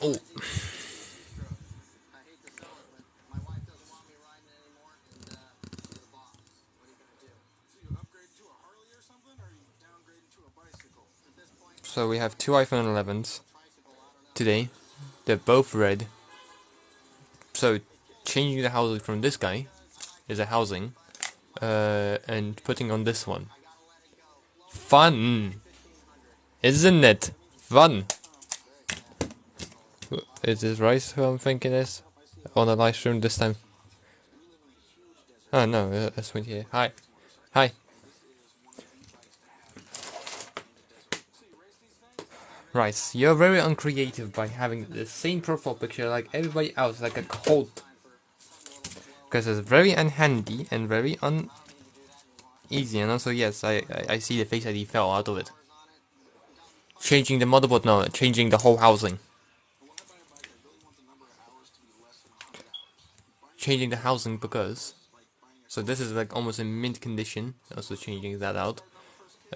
Oh, so we have two iPhone 11s today. They're both red. So changing the housing from this guy is a housing, and putting on this one. Fun, isn't it? Fun. Is this right? Who I'm thinking is on the live stream this time? Oh no, that's went here. Hi, hi. Right, you're very uncreative by having the same profile picture like everybody else, like a cult. Because it's very unhandy and very uneasy, and also yes, I see the Face ID fell out of it. Changing the motherboard, no, changing the whole housing. Changing the housing because, so this is like almost in mint condition, also changing that out,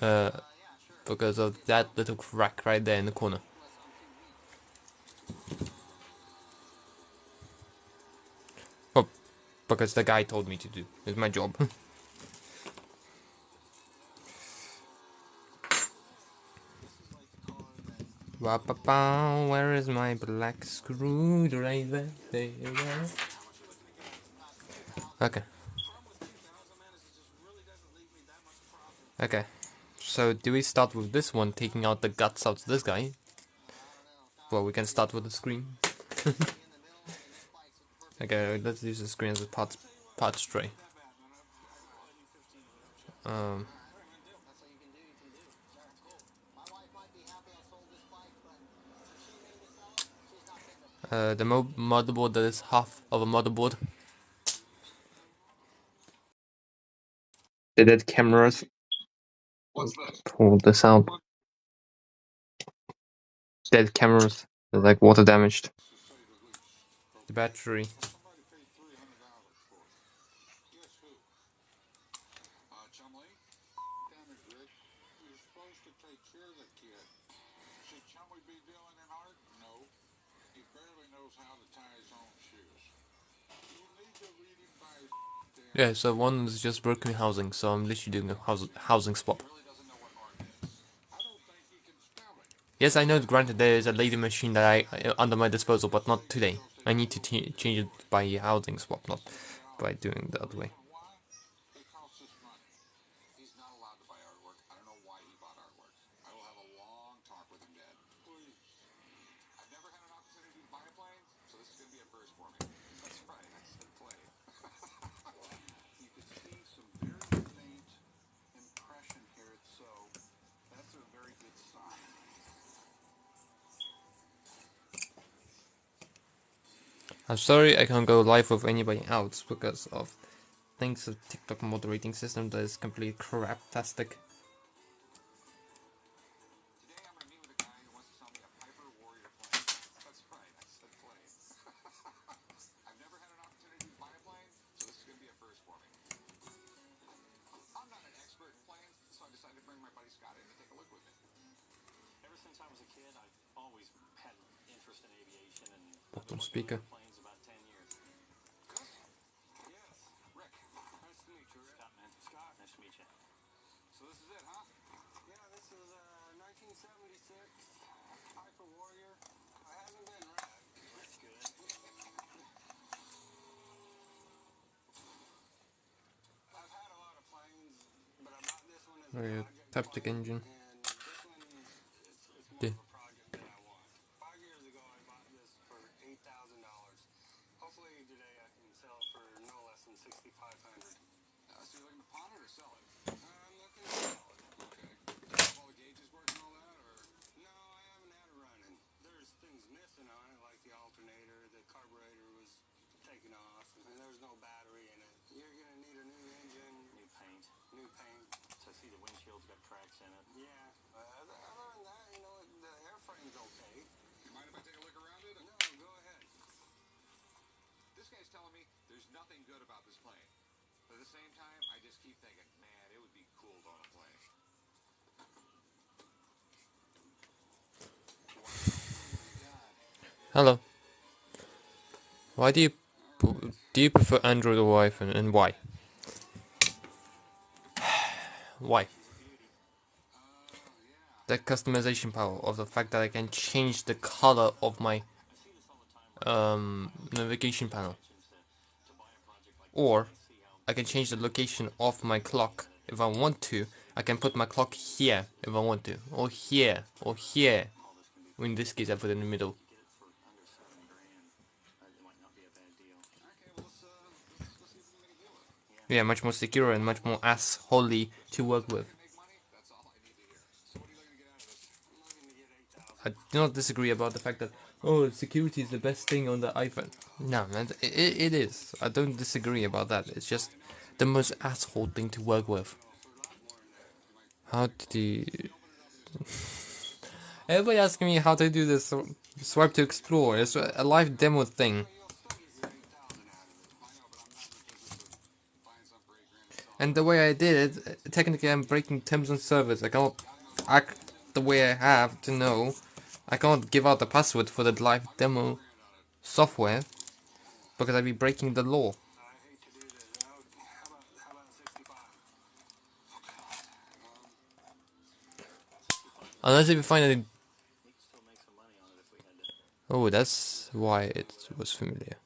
uh, because of that little crack right there in the corner. Oh, because the guy told me to do, it's my job. Where is my black screwdriver? Okay. Okay. So do we start with this one, taking out the guts out of this guy? Well, we can start with the screen. Okay, let's use the screen as a parts tray. Um, the motherboard that is half of a motherboard. The dead cameras. Pull this out. Dead cameras. They're like water damaged. The battery. Yeah, so one is just broken housing, so I'm literally doing a housing swap. Yes, I know, granted, there is a later machine that I under my disposal, but not today. I need to change it by housing swap, not by doing the other way. I'm sorry I can't go live with anybody else because of things of TikTok moderating system that is completely crap-tastic. Bottom speaker. Taptic engine. Yeah. Hello. Why do you prefer Android or iPhone, and why? Why? The customization power of the fact that I can change the color of my navigation panel, or I can change the location of my clock if I want to. I can put my clock here if I want to, or here, or here. In this case, I put it in the middle. Yeah, much more secure and much more assholey to work with. I do not disagree about the fact that security is the best thing on the iPhone. No, man, it is. I don't disagree about that. It's just the most asshole thing to work with. How did you? Everybody asking me how to do this swipe to explore. It's a live demo thing. And the way I did it, technically I'm breaking terms and service. I cannot act the way I have to know. I cannot give out the password for the live demo software because I'd be breaking the law. Unless if you find it. Oh, that's why it was familiar.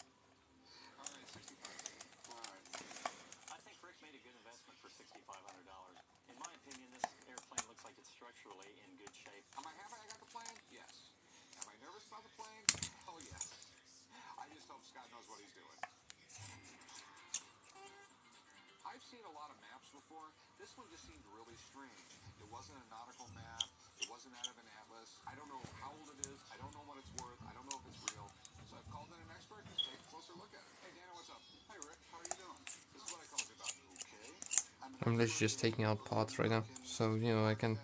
I'm literally just taking out parts right now, so you know I can.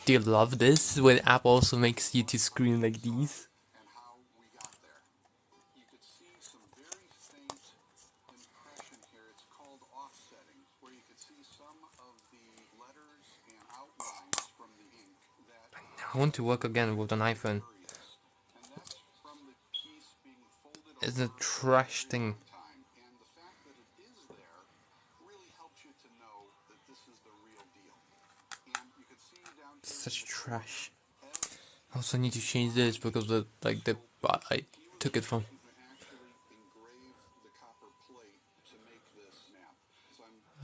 Do you love this when app also makes you to scream like these? I want to work again with an iPhone. It's a trash thing. Such trash. I also need to change this because the I took it from.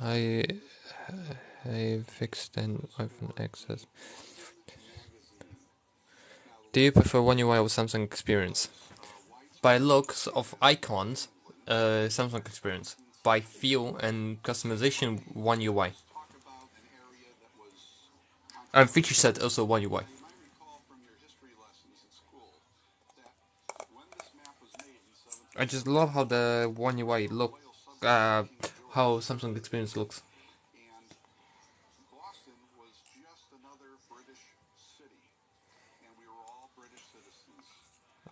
I I fixed an iPhone XS. Do you prefer One UI or Samsung Experience? By looks of icons, Samsung Experience. By feel and customization, One UI. And feature set also One UI. I just love how the One UI look, how Samsung Experience looks.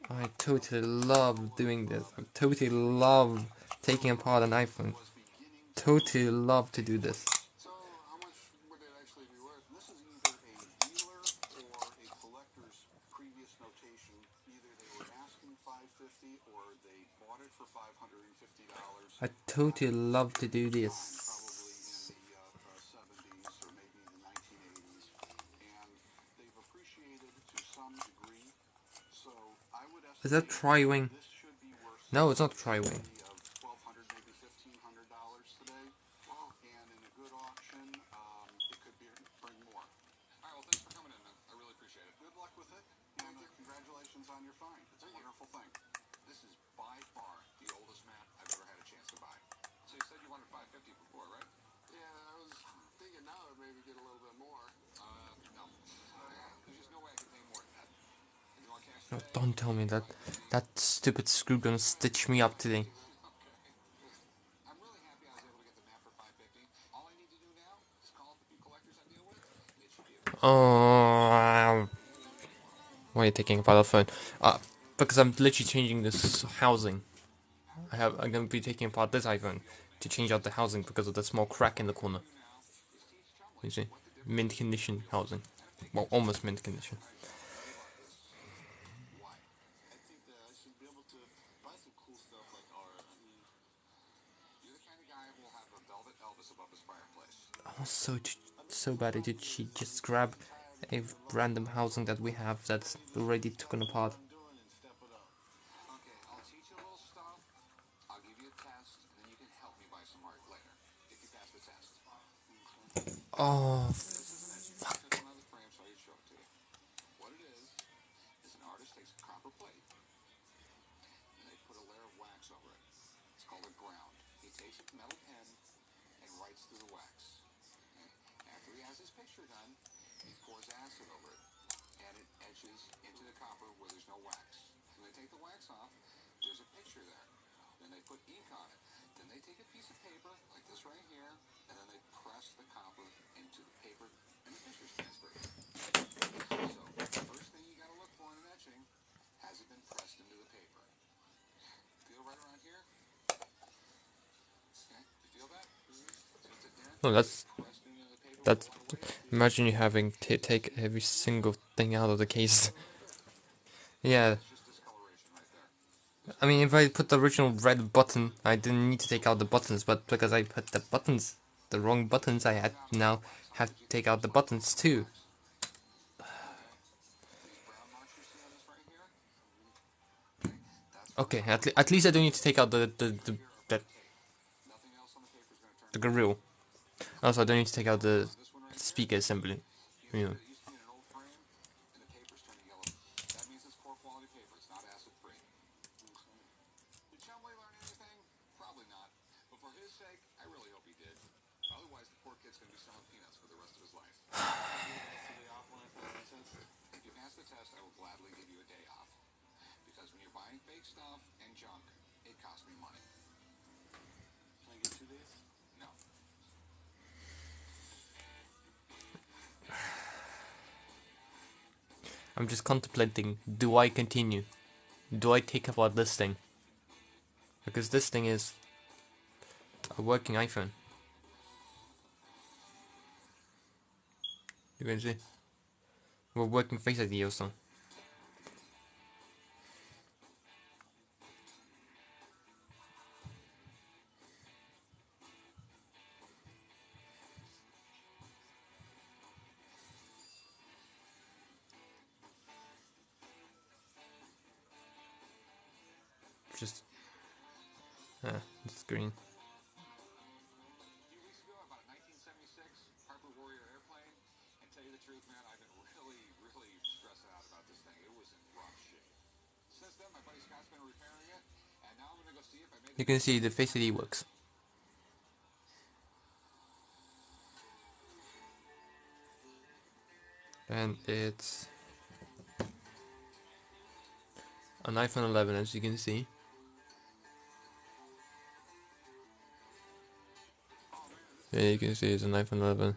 I totally love doing this. I totally love taking apart an iPhone. Totally love to do this. I totally love to do this. Is that tri-wing? No, it's not tri-wing. No, don't tell me that that stupid screw gonna stitch me up today. Oh, why are you taking apart the phone? Because I'm literally changing this housing. I'm gonna be taking apart this iPhone to change out the housing because of the small crack in the corner. You see, mint condition housing. Well, almost mint condition. I was so bad at it. She just grab a random housing that we have that's already taken apart. Oh, fuck. No, that's. Imagine you having to take every single thing out of the case. Yeah. I mean, if I put the original red button, I didn't need to take out the buttons, but because I put the buttons, the wrong buttons, I had now have to take out the buttons too. Okay, at least I don't need to take out the grill. Also, I don't need to take out the speaker assembly. You know. I'm just contemplating, do I continue? Do I take apart this thing? Because this thing is a working iPhone. You can see. We're working Face ID also. Just, it's green. You can see the Face ID works. And it's an iPhone 11, as you can see. Yeah, you can see it's an iPhone 11.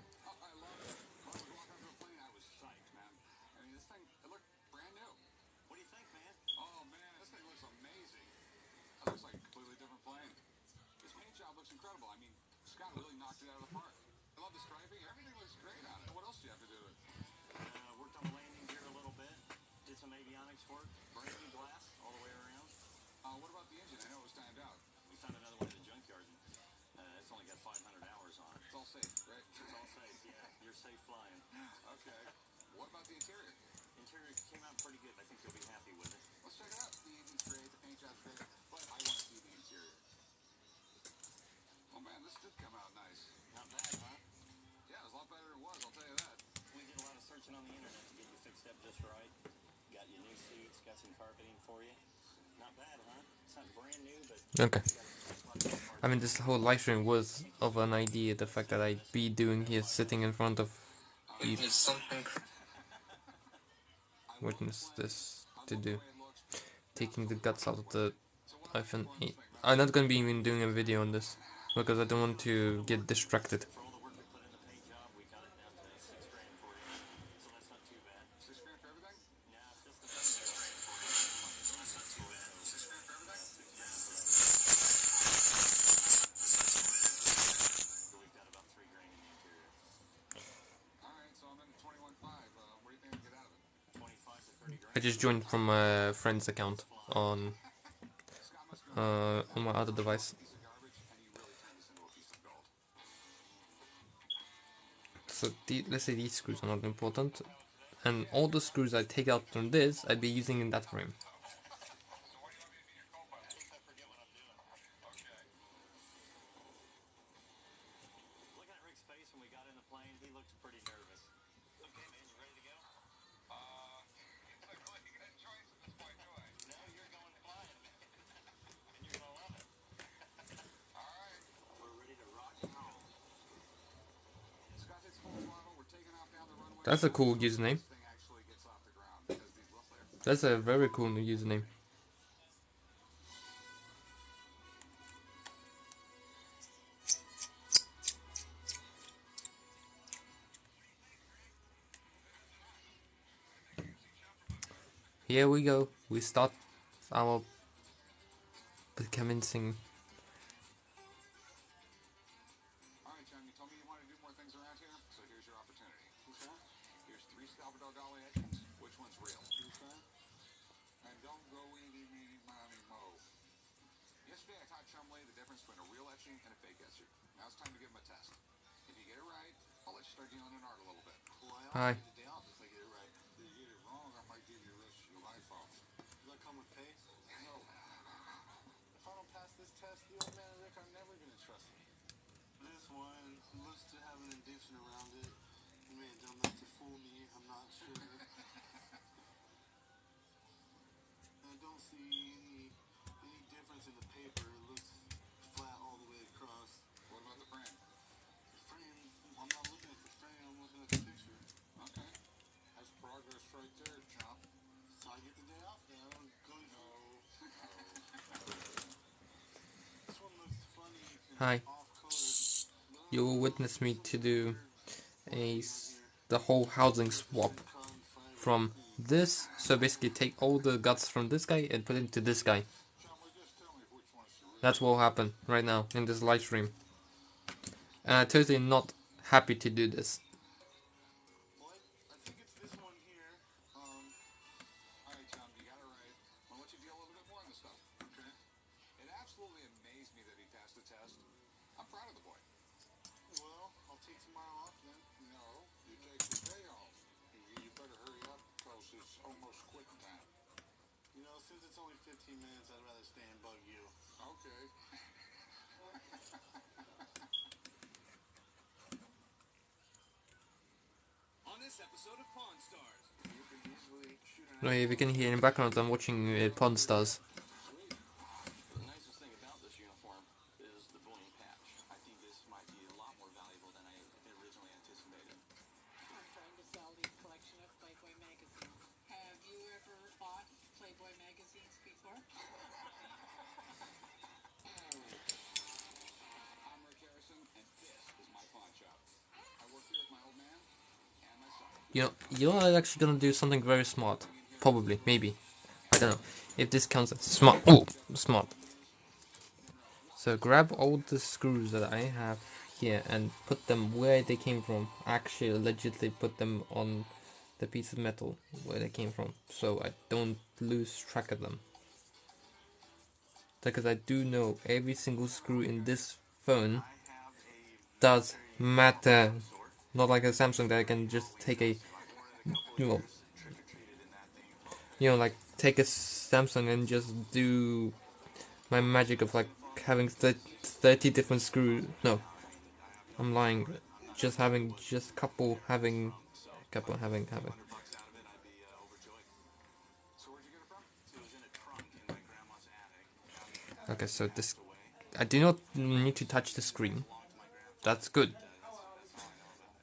Okay. I mean, this whole live stream was of an idea, the fact that I'd be doing here sitting in front of witness this to do. Taking the guts out of the iPhone 8. I'm not gonna be even doing a video on this because I don't want to get distracted. I just joined from my friend's account on my other device. So let's say these screws are not important, and all the screws I take out from this, I'd be using in that frame. That's a cool username. That's a very cool username. Here we go. We start our convincing. Hi. Hi. You will witness me to do the whole housing swap from this. So basically take all the guts from this guy and put it into this guy. That's what will happen right now in this live stream. And I'm totally not happy to do this. No, if you can hear in the background, I'm watching Pawn Stars. You know, I'm actually gonna do something very smart. Probably, maybe. I don't know. If this counts as smart. Oh, smart. So grab all the screws that I have here and put them where they came from. Actually, allegedly put them on the piece of metal where they came from, so I don't lose track of them. Because I do know every single screw in this phone does matter. Not like a Samsung that I can just take a, like take a Samsung and just do my magic of like having 30 different screws. No, I'm lying. Just having having. Okay, so this, I do not need to touch the screen. That's good.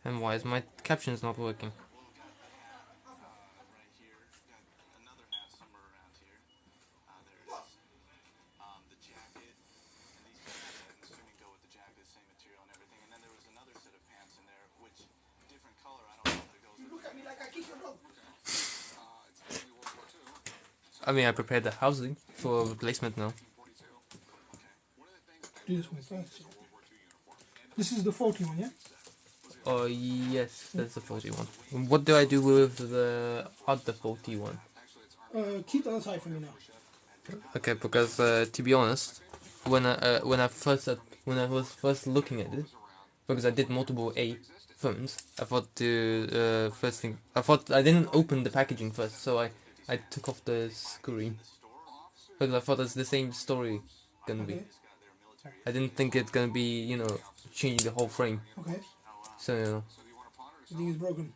And why is my captions not working? I mean, I prepared the housing for replacement now. Do this one first. This is the faulty one, yeah? Oh, yes, that's the faulty one. What do I do with the other faulty one? Keep the other side for me now. Okay, because to be honest, when I was first looking at it, because I did multiple A phones, I thought the first thing I thought I didn't open the packaging first, so I took off the screen because I thought it's the same story gonna be. Okay. I didn't think it's gonna be changing the whole frame. Okay. So The thing is broken.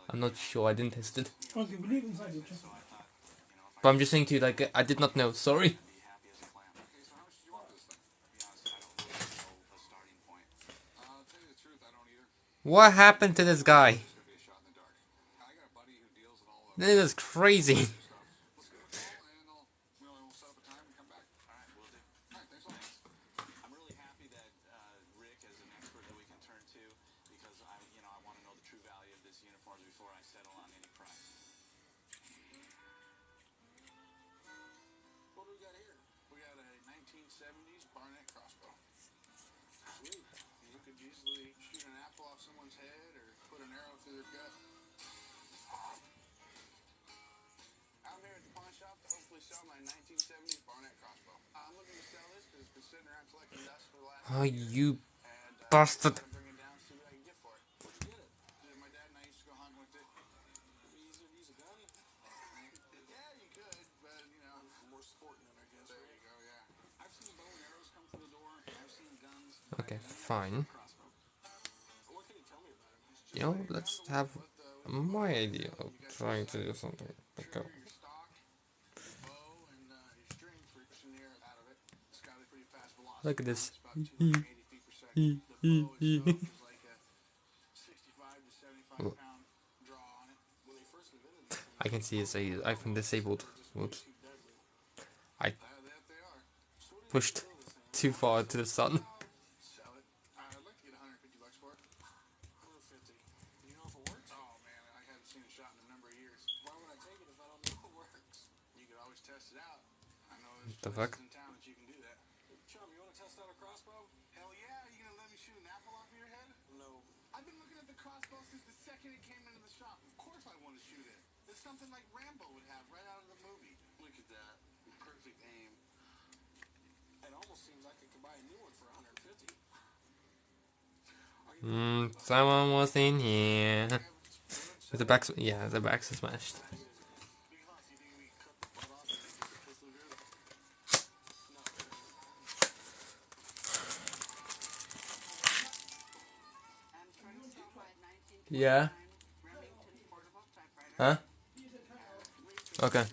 I'm not sure. I didn't test it, Okay, we leave it inside. We'll check it. but I'm just saying to you like I did not know. Sorry. What happened to this guy? This is crazy. Oh, you bastard. Okay, fine. Let's have my idea of trying to do something. Okay. Look at this. I can see it's a iPhone disabled. Whoops. I pushed too far to the sun. What the fuck? Someone was in here. The backs, yeah, the backs are smashed. Yeah. Huh? Okay.